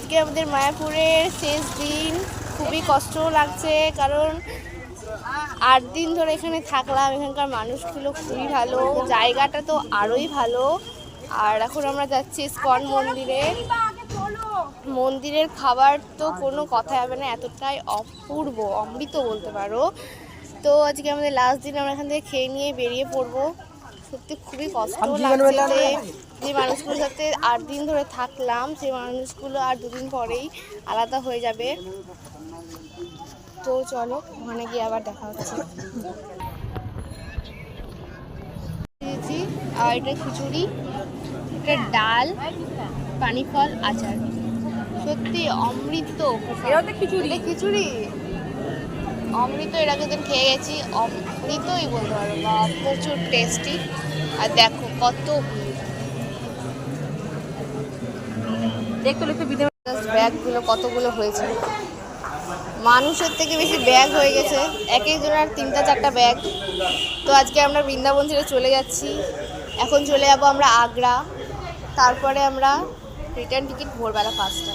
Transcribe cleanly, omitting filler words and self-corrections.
আজকে আমাদের মায়াপুরের শেষ দিন, খুবই কষ্ট লাগছে কারণ 8 দিন ধরে এখানে থাকলাম। এখানকার মানুষগুলো খুবই ভালো, জায়গাটা তো আরোই ভালো। আর এখন আমরা যাচ্ছি ইসকন মন্দিরে। মন্দিরের খাবার তো কোনো কথা হবে না, এতটাই অপূর্ব, অমৃত বলতে পারো। তো আজকে আমাদের লাস্ট দিন, আমরা এখান থেকে খেয়ে নিয়ে বেরিয়ে পড়বো। সত্যি খুবই কষ্ট লাগছে যে মানুষগুলোর সাথে 8 দিন ধরে থাকলাম, সেই মানুষগুলো আর 2 দিন পরেই আলাদা হয়ে যাবে। তো চলো ওখানে গিয়ে আবার দেখা হচ্ছে। আর এটা খিচুড়ি, এটা ডাল, পানি ফল, আচার। সত্যি অমৃত। খিচুড়ি অমৃত। এর আগে দিন খেয়ে গেছি, অমৃতই বলতে পারো, বা প্রচুর টেস্টি। আর দেখো কত ব্যাগগুলো কতগুলো হয়েছে, মানুষের থেকে বেশি ব্যাগ হয়ে গেছে, এক একজনের 3টা 4টা ব্যাগ। তো আজকে আমরা বৃন্দাবন ছেড়ে চলে যাচ্ছি। এখন চলে যাবো আমরা আগ্রা, তারপরে আমরা রিটার্ন টিকিট ভোরবেলা 5টা।